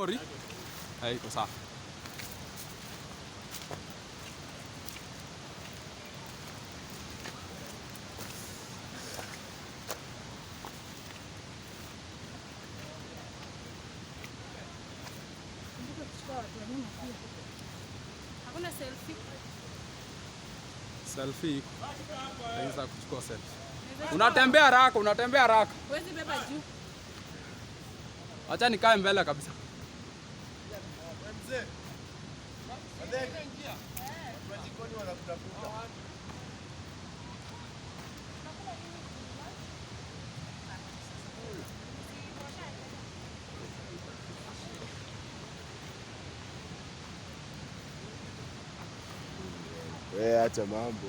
Ori. Iko sawa. Hakuna selfie. Selfie. Naweza kuchukua selfie. Unatembea haraka, unatembea haraka. Huwezi beba juu. Acha nikae mbele kabisa. Mzee. Ingia. Wajikoni wanakutafuta. Wewe acha mambo.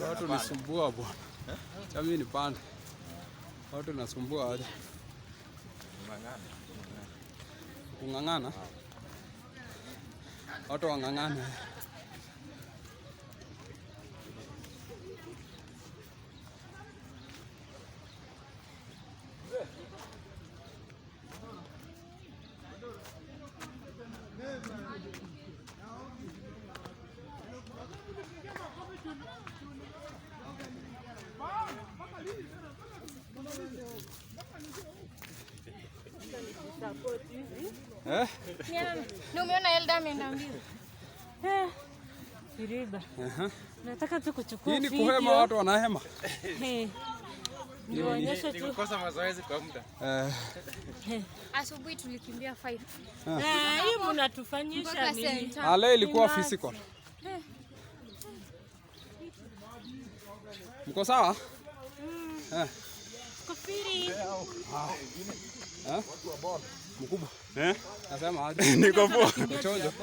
Watu nisumbua bwana. Cha mimi ni pande. Watu nasumbua aje. Kung'ang'ana. Watu wang'ang'ana. Ni umeona Elda ameenda mbio. Siriba. Nataka tu kuchukua video. Hii ni kuhema, watu wanahema. Nionyeshe tu. Nikukosa mazoezi kwa muda. Asubuhi tulikimbia 5. Hii mnatufanyisha nini? Ale ilikuwa physical. Mko sawa? Kufiri. Mkubwa. Nasema aje? Niko poa. Niko chonjo.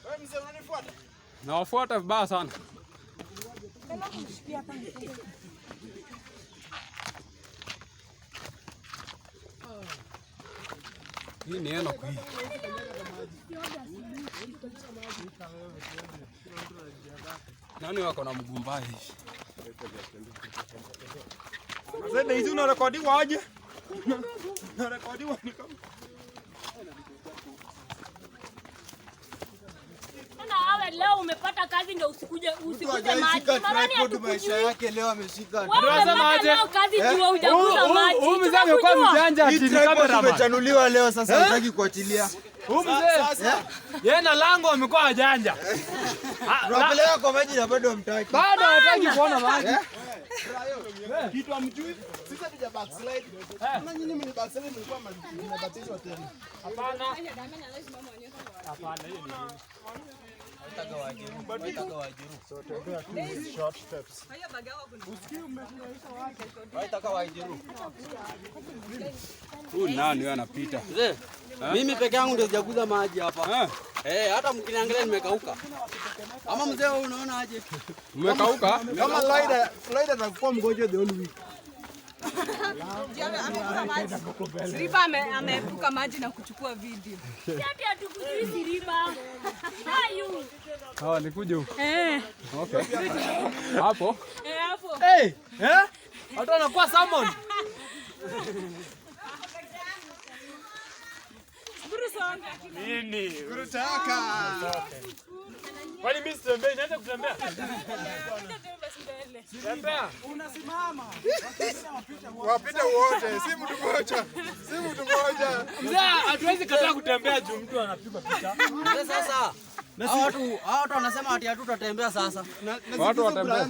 Wewe mzee unanifuata? Nawafuata vibaya sana. Hii ni eno kui. Nani wako na mguu mbaya hivi? Sasa hizi unarekodiwa aje? Unarekodiwa ni kama Awe leo umepata kazi ndio usikuje maji. Tripod maisha yake leo ameshika. Unasema aje? Leo kazi jua hujakuta maji. Huyu mzee amekuwa mjanja ati kamera imechanuliwa leo sasa hataki kuachilia. Huyu mzee yeye na lango amekuwa ajanja. Tunapeleka kwa maji na bado hamtaki. Bado hataki kuona maji. Kitu amjui. Sisi hatuja backslide. Kama nyinyi mni backslide mlikuwa mnabatizwa tena. Hapana. Hapana hiyo ni nini? Nataka wajiru. So tembea tu short steps. Haya bagawa kuna. Usikii umefurahisha wake. Nataka wajiru. Huyu nani wewe anapita? Mzee, mimi peke yangu ndio sijakuza maji hapa. Hata mkiniangalia nimekauka. Ama mzee wewe unaona aje? Umekauka? Kama Laida atakuwa mgonjwa the only week. Siriba ameepuka maji na kuchukua video. Hata hatukujui Siriba. Hayu. Hawa nikuje huko. Okay. Hapo? Hapo. Watu wanakuwa salmon. Nini? Kurutaka. Kwani mimi sitembei, naenda kutembea. Tembea. Unasimama. Wapita wote, si mtu mmoja. Si mtu mmoja. Mzee, hatuwezi kataa kutembea juu mtu anapigwa picha. Sasa Hao watu wanasema ati hatutatembea sasa. Watu watembea.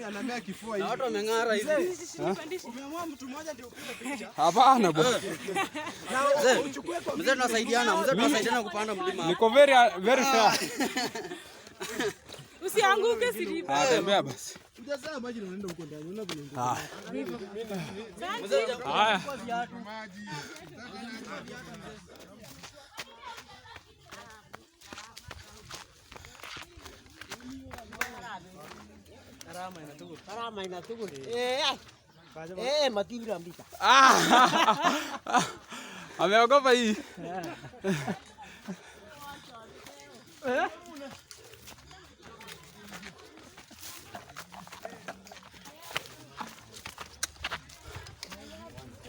Anamea kifua hivi. Watu wameng'ara hivi. Umeamua mtu mmoja ndio upige picha. Hapana bwana. Mzee tunasaidiana kupanda mlima. Niko very shy. Usianguke Siripa. Tembea basi. Unajazaa maji na unaenda huko ndani. Unaona vile. Haya. Karama inatugu. Matibira mbika. Ameogopa hii.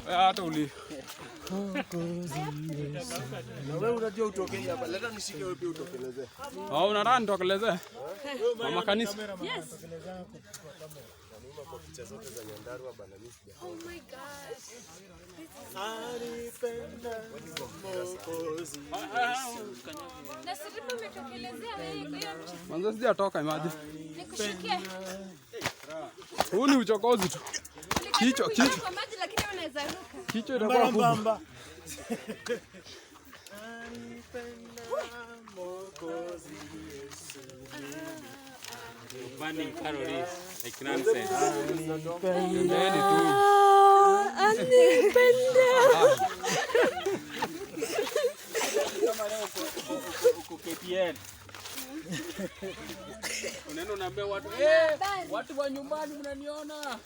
Hata uli. Wewe unajua utokee hapa. Leta nishike wewe pia utokeleze. Unataka nitokeleze? Mama kanisa. Yes. Oh my gosh. Na Siripa umetokelezea wewe. Mwanzo sijatoka imagine. Nikushikie. Huu ni uchokozi tu. Kichwa. Kwa maji lakini unaweza ruka. Kichwa itakuwa kubwa. Burning calories like nonsense. Ndeni tu. Anipenda. Unaenda unaambia watu, watu wa nyumbani mnaniona.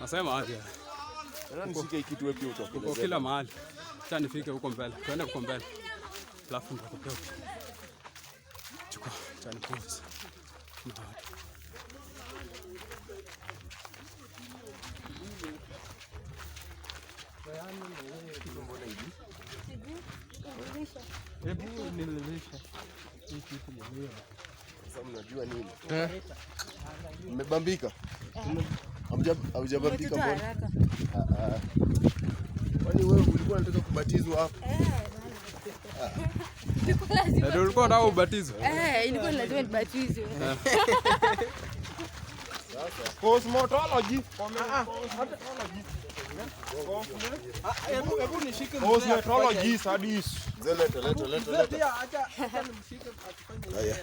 Nasema aje. Nishike kitu wewe pia utokeleze. Uko kila mahali. Acha nifike huko mbele. Twende huko mbele. Alafu nitakupea. Chukua, acha nipose. Hebu nieleweshe. Hii kitu ni wewe. Sasa mnajua nini? Mmebambika? Haujabambika mbona? Kwani wewe ulikuwa unataka kubatizwa hapa? Ndio ulikuwa unataka ubatizwe? Ilikuwa lazima nibatizwe. Cosmetology. Hebu nishike Cosmetology studies. Leta. Pia acha nimshike akifanya hiyo.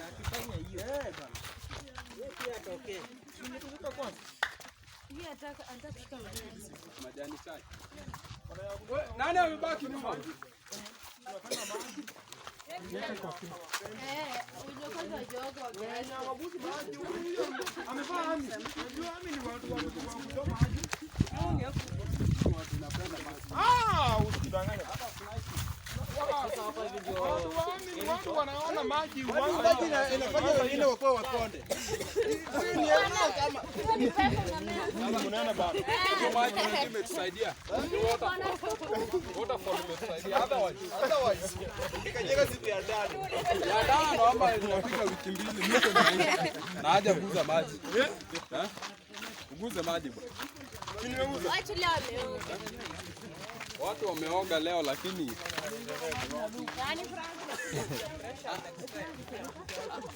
Bana. Yeye pia atokee. Nimekuvuka kwanza. Yeye anataka kushika Majani chai. Nani amebaki nyuma? Watu wanaona maji inafanya wengine wakoe wakonde. Unaona baba. Hiyo maji imetusaidia. Water fall imetusaidia. Otherwise. Ikanyega siku ya tano. Ya tano ama inafika wiki mbili mwisho na haja kuguza maji. Uguze maji bwana. Watu wameoga leo lakini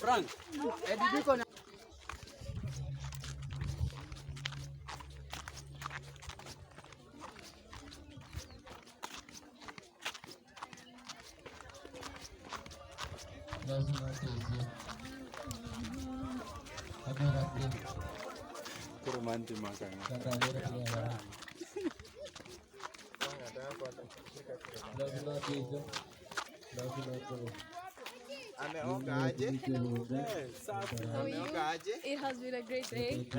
Frank, Edibiko na kurumanti makanga. It has been a great day. We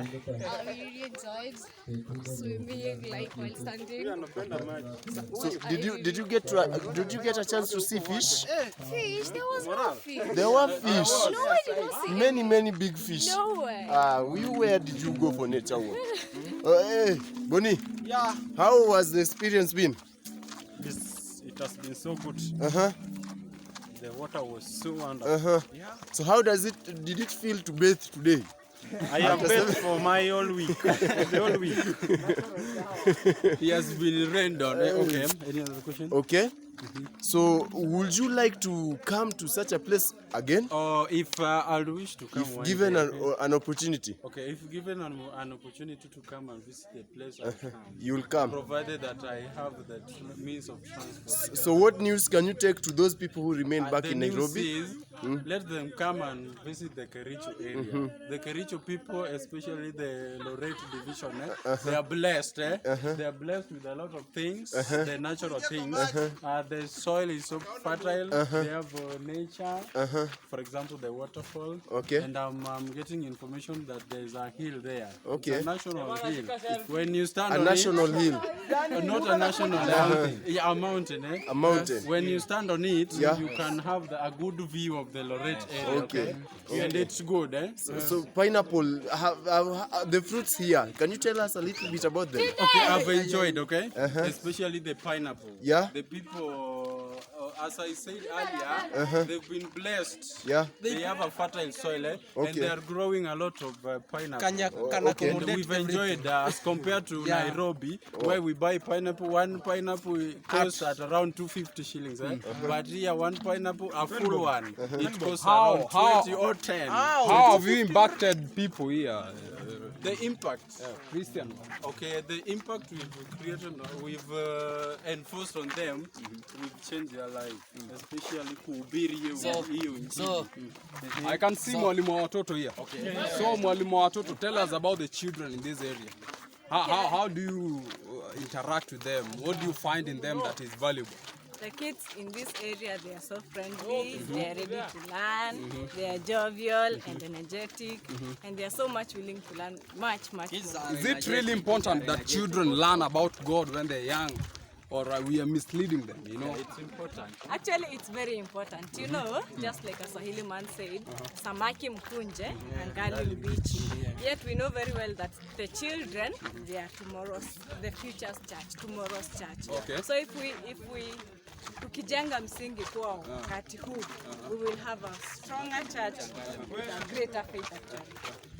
really enjoyed swimming, like while standing. So did you get a chance to see fish? Fish? There was no fish. There were fish. No, I did not see. Many big fish. No way. Where did you go for nature walk? Hey, Bonnie. yeah. How was the experience been? It has been so good. The water was so wonderful. So how did it feel to bathe today? I have bet for my all week. The whole week. He has been rained on. Okay. Any other question? Okay. So, would you like to come to such a place again? Or if I'll wish to come If one given day, an opportunity, okay, if given an opportunity to come and visit the place, I'll come. you'll come. Provided that I have the means of transport. So, what news can you take to those people who remain back The in news Nairobi? is, let them come and visit the Kericho area. The Kericho people, especially the Lorette division, they are blessed. They are blessed with a lot of things, the natural things. The soil is so fertile. They have nature. For example, the waterfall. Okay. And I'm getting information that there is a hill there. Okay. It's a national hill. When you stand A on national hill. it, not a national mountain, yeah, a mountain. A mountain. When you stand on it, Yeah. you can have a good view of the Lorette area. Okay. And it's good, So, pineapple, the fruits here, can you tell us a little bit about them? Okay, I've enjoyed, okay? Especially the pineapple. Yeah. The people, as I said earlier, they've been blessed. Yeah. They have a fertile soil, and Okay. they are growing a lot of pineapple. Okay. And we've enjoyed as compared to Nairobi, where we buy pineapple. One pineapple costs at around 250 shillings. But here, one pineapple, a full one, it costs around 20 or 10. How have you impacted people here? The impact. Christian. Okay, the impact we've created, we've enforced on them, we've changed their life, especially kuhubiri hiyo injili. I can see mwalimu wa watoto here. Okay. So mwalimu wa watoto, tell us about the children in this area. How do you interact with them? What do you find in them that is valuable? The kids in this area, they are so friendly, they are ready to learn, they are jovial and energetic, and they are so much willing to learn much more. Is it really important that children learn about God when they're young? Or we are misleading them, you know? It's important. Actually, it's very important. You know, just like a Swahili man said, samaki mkunje and gali mbichi. Yet we know very well that the children, they are the future's church, tomorrow's church. Okay. So if we tukijenga msingi kwao wakati huu, we will have a stronger church with a greater faith actually.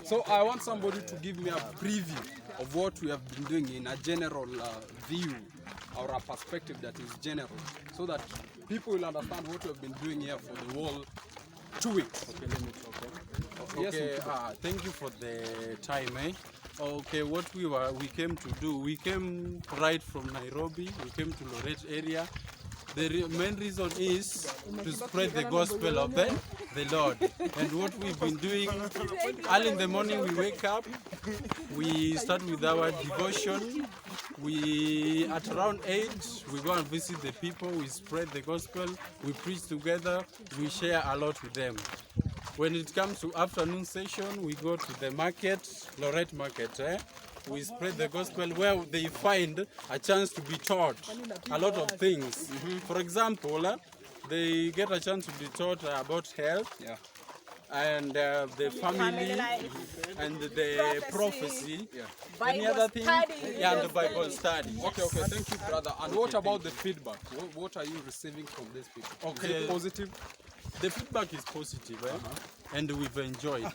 So I want somebody to give me a preview of what we have been doing in a general view or a perspective that is general, so that people will understand what we have been doing here for the whole 2 weeks. Okay, let me talk. Yes, Okay, thank you for the time, Okay, what we came to do, we came right from Nairobi, we came to Lorette area. The main reason is to spread the gospel of the Lord. And what we've been doing, early in the morning we wake up, we start with our devotion. At around 8, we go and visit the people, we spread the gospel, we preach together, we share a lot with them. When it comes to afternoon session, we go to the market, Lorette market, we spread the gospel where they find a chance to be taught a lot of things. For example, they get a chance to be taught about health, and the family, and the prophecy. Any other thing? Yeah, and the Bible study. Okay, thank you, brother. And what about the feedback? What are you receiving from these people? Okay. Is it positive? The feedback is positive, and we've enjoyed.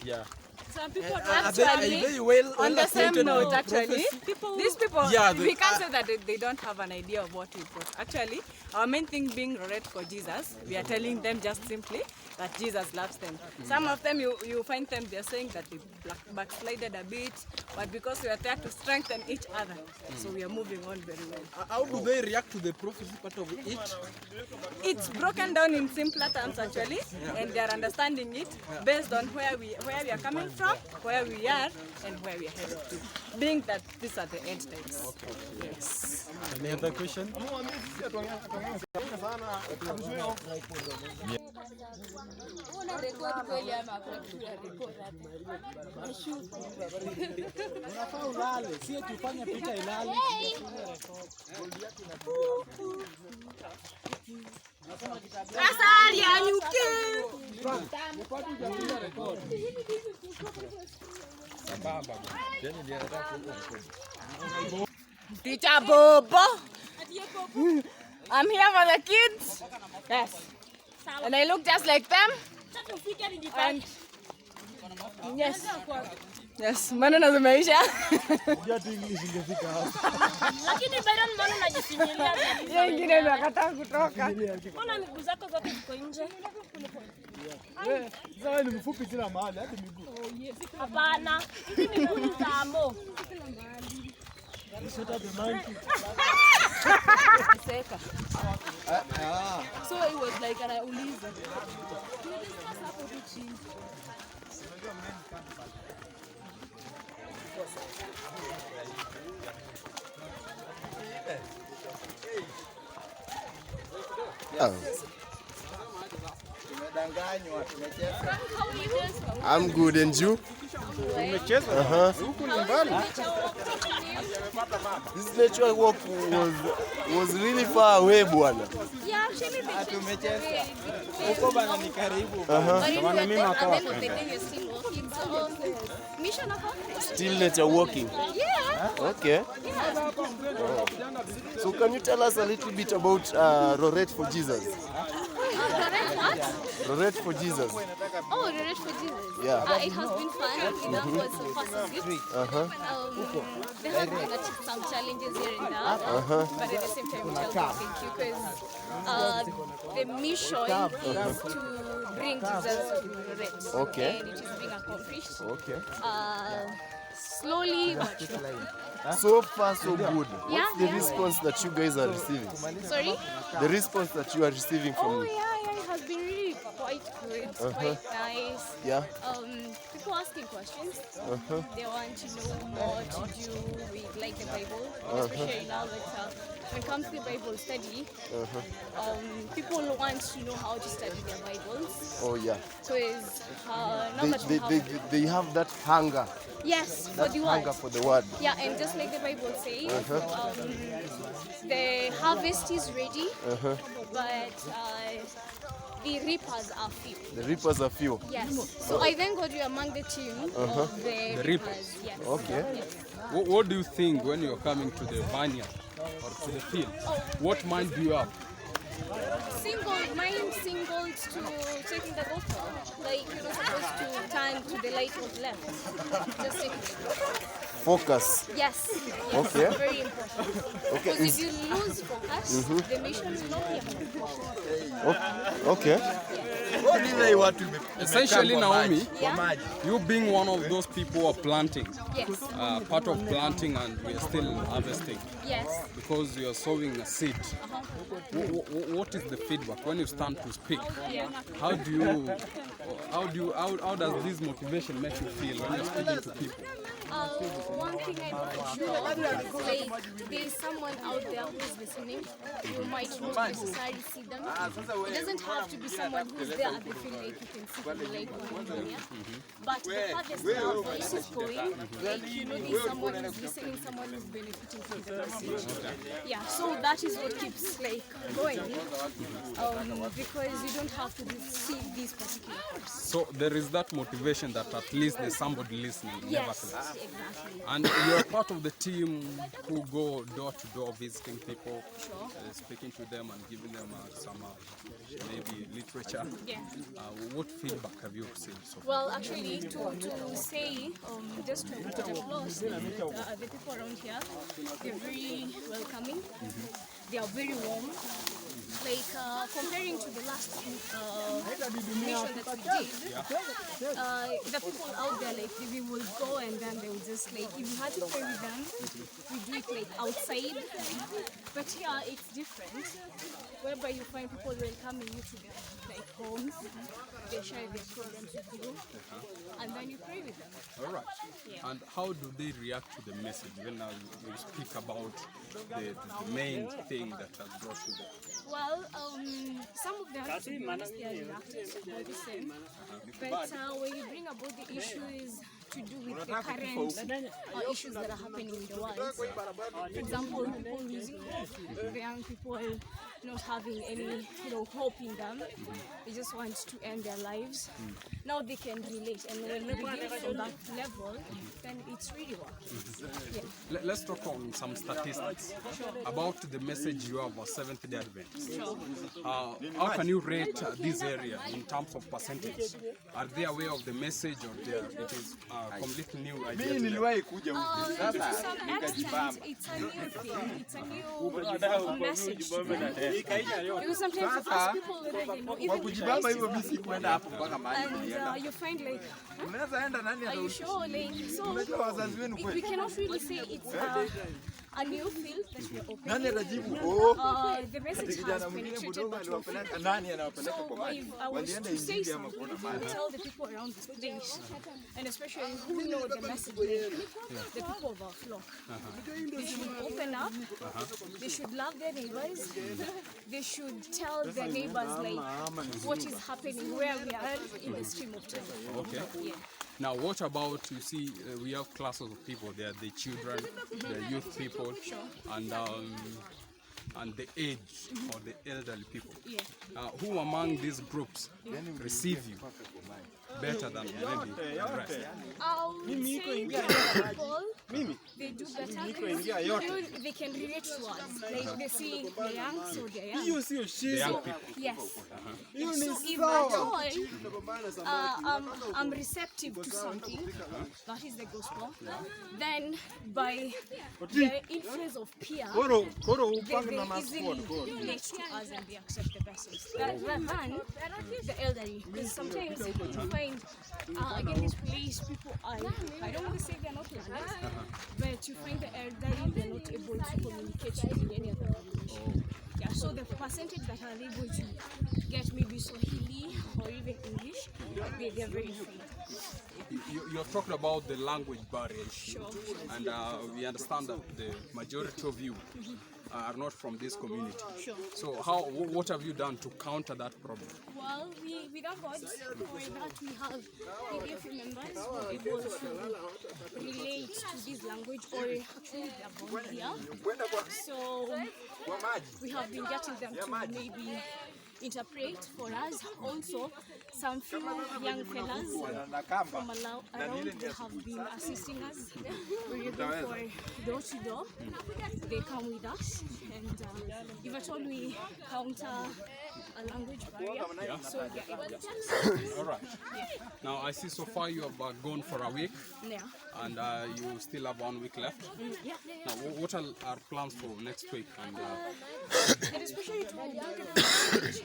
Yeah. Some people actually, on the same note, actually, these people, we can't say that they don't have an idea of what we brought. Actually, our main thing being Lorette for Jesus, we are telling them just simply that Jesus loves them. Some of them, you find them, they're saying that they backslided a bit, but because we are there to strengthen each other, so we are moving on very well. How do they react to the prophecy part of it? It's broken down in simpler terms actually, and they are understanding it based on where we are coming from, where we are, and where we are headed to. Being that these are the end times. Yes. Any other question? Teacher Bobo. I'm here for the kids. Yes. And I look just like them. And Yes. Yes, maneno zimeisha. Lakini Byron mbona unajifinyilia? Yeye ingine anakataa kutoka. Mbona miguu zako zote ziko nje? Sasa ni mfupi kila mahali hadi miguu. Hapana. Hizi miguu ni za amo. Seka. So it was like anauliza. Tunadiscuss hapo tu chini. I'm good, and you? This nature walk was really far away, bwana. Yeah, actually tumecheza. Huko bana ni karibu. Kama mimi makao. Mission Still nature walking. Yeah. Okay. So can you tell us a little bit about Rorette for Jesus? Rorette for Jesus. Oh, Rorette for Jesus. Yeah. It has been fun. That was so far so good. There have been some challenges here and there, but at the same time, we tell God thank you because the mission is to bring Jesus to Rorette. Okay. And it is being accomplished. Okay. Slowly but surely. So far, so good. Yeah, What's the yeah. response that you guys are receiving? Sorry? The response that you are receiving Oh from yeah, it has been really quite good, quite nice. yeah. People asking questions. They want to know more to do with like the Bible, especially now that when it comes to the Bible study, people want to know how to study their Bibles. Oh yeah. Because now that we have, They have that hunger. yes, for That the hunger word. for the word. Yeah, and just like the Bible says, the harvest is ready, but the reapers are few. The reapers are few. Yes. So I thank God we are among the team of the reapers. Yes. Okay. Yes. What do you think when you're coming to the vineyard or to the field? What mind do you have? Singled to taking the gospel. Like you're not supposed to turn to the light of left. Just take it. Focus. Yes. Okay. Very important. Okay. Because if you lose focus, the mission will not be accomplished. Okay. Essentially, Naomi, Yeah. you being one of those people who are planting, Yes. part of planting, and we are still harvesting Yes. because you are sowing a seed. What is the feedback when you stand to speak? Yeah. How does this motivation make you feel when you're speaking to people? One thing I know for sure is like there's someone out there who's listening who might not necessarily see them. It doesn't have to be someone who's there at the field like you can see them like on here. But the farthest our voice is going, like you know there's someone who's listening, someone who's benefiting from the message. Yeah, so that is what keeps like going. Because you don't have to see these particular parts. So there is that motivation that at least there's somebody listening. Yes, Nevertheless. exactly. And you're part of the team who go door to door visiting people, Sure. speaking to them and giving them some maybe literature. Yeah. What feedback have you received so far? Well, actually, to say, just to put applause, the people around here, they're very welcoming. They are very warm. Like comparing to the last mission that we did, the people out there, like we will go and then they will just like, if you had to pray with them, we do it like outside. But here it's different, whereby you find people welcoming you to their like homes. They share their problems with you, and then you pray with them. All right. Yeah. And how do they react to the message when you speak about the main thing that has brought you there? Well, some of them, to be honest, they are reactive, they're the same. But when you bring about the issues to do with the current issues that are happening in the world. For example, people losing hope, the young people not having any hope in them. They just want to end their lives. Now they can relate, and when we begin from that level, then it's really working. Yeah. Let's talk on some statistics about the message you have of Seventh-day Adventists. How can you rate this area in terms of percentage? Are they aware of the message, or it is a completely new idea? To some extent, it's a new thing. It's a new message to them. Because sometimes you ask people whether they know, even and you find like, are you sure? Like, so we cannot really say it's a new field that we are opening. The message has penetrated, but so if I was to say something, I would tell the people around this place, and especially who know the message, the people of our flock. They should open up, they should love their neighbors, they should tell their neighbors like what is happening, where we are in the stream of time. Okay. Yeah. Now, what about, you see, we have classes of people. There are the children, the youth people, and the aged or the elderly people. Yeah. Who among these groups receive you better than maybe the rest? I would say that people, they do better because they can relate to us. Like they see the young, so they're young. The young people. Yes. So if at all I'm receptive to something, that is the gospel, then by the influence of peer, they easily relate to us and they accept the message. Rather than the elderly. Because sometimes you find, again, this place, people are, I don't want to say they're not learned, but you find the elderly, they're not able to communicate in any other language. Yeah, so the percentage that are able to get maybe Swahili or even English, they're very few. You're talking about the language barrier issue, Sure. and we understand that the majority of you are not from this community. Sure. So what have you done to counter that problem? Well, we thank God for that we have ADF members who are able to relate to this language, or actually they are born here. So we have been getting them to maybe interpret for us. Also, some few young fellas from around, they have been assisting us. We're able for door to door. They come with us, and if at all we counter a language barrier, so we are able to. All right. Now I see so far you have gone for a week, Yeah. and you still have 1 week left. Yeah. Now, what are our plans for next week? And And especially to talk about message,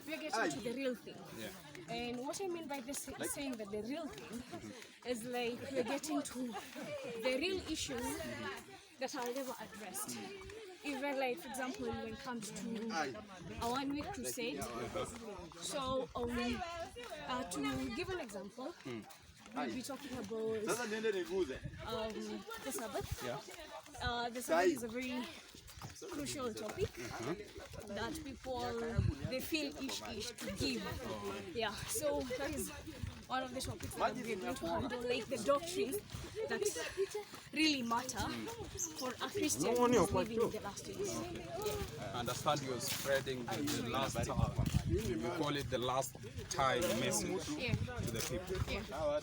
we are getting to the real thing. yeah. And what I mean by this saying that the real thing is like we're getting to the real issues that are never addressed. Even like, for example, when it comes to a 1 week crusade. So to give an example, we'll be talking about the Sabbath. Yeah. The Sabbath is a very crucial topic that people, they feel ish to give. Yeah, so that is one of the topics that we're going to handle, like the doctrines that really matter for a Christian who is living in the last days. I understand you're spreading the last, you call it the last time message to the people.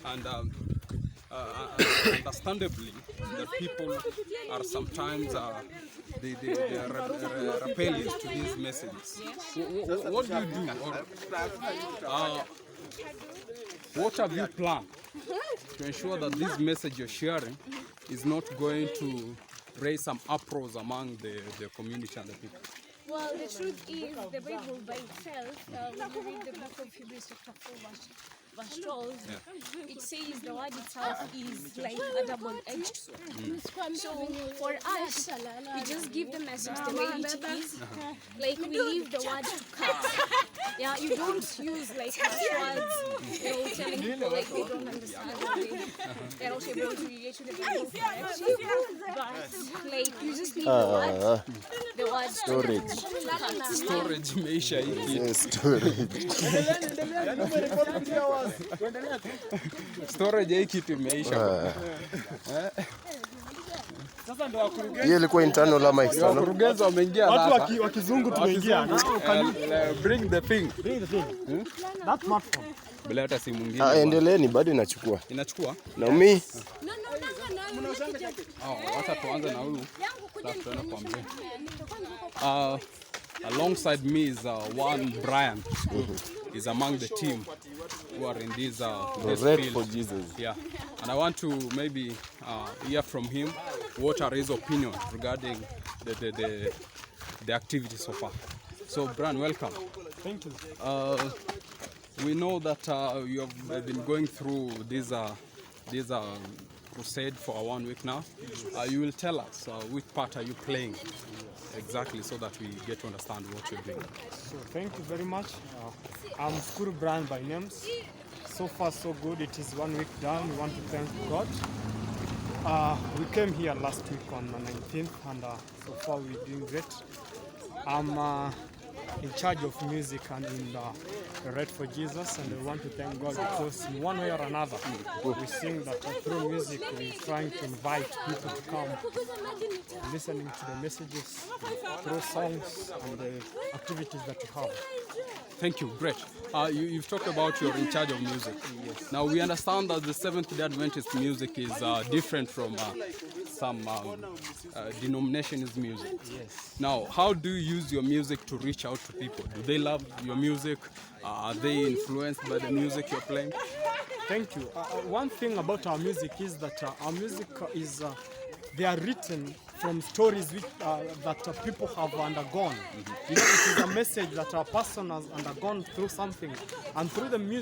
And understandably, the people are sometimes they are rebellious to these messages. What do you do? Or, what have you planned to ensure that this message you're sharing is not going to raise some uproars among the community and the people? Well, the truth is, the Bible by itself, when you read the book of Hebrews chapter 4, verse 12, it says the word itself is like a double-edged sword. So for us, we just give the message the way it is. Like we leave the word to cut. Yeah, you don't use like harsh words, telling people like they don't understand. They're not able to relate to the Bible correctly. Like you just need the word Storage. Storage imeisha hii. Yes, storage. Storage hii kitu imeisha. Hiyo ilikuwa internal ama external? Wakurugenzi wameingia sasa. Watu wakizungu tumeingia. Bring the thing. Bring the thing. That smartphone. Bila hata simu nyingine. Endeleeni, bado inachukua. Inachukua? Naomi. Wacha tuanze na huyu. Alafu tuende kwa mzee. Alongside me is one Brian. He's among the team who are in this Red field. for Jesus. Yeah, and I want to maybe hear from him what are his opinions regarding the activity so far. So, Brian, welcome. Thank you. We know that you have been going through this crusade for 1 week now. You will tell us which part are you playing exactly, so that we get to understand what you're doing. So thank you very much. I'm Skuru Brian by names. So far so good. It is 1 week done. We want to thank God. We came here last week on the 19th, and so far we're doing great. I'm in charge of music and in the Red for Jesus, and we want to thank God because in one way or another we sing that through music we're trying to invite people to come listening to the messages through songs and the activities that we have. Thank you, great. You've talked about you're in charge of music. Yes. Now we understand that the Seventh-day Adventist music is different from some denominations music. Yes. Now, how do you use your music to reach out to people? Do they love your music? Are they influenced by the music you're playing? Thank you. One thing about our music is that our music is they are written from stories which, that people have undergone. You know, it is a message that a person has undergone through something, and through the music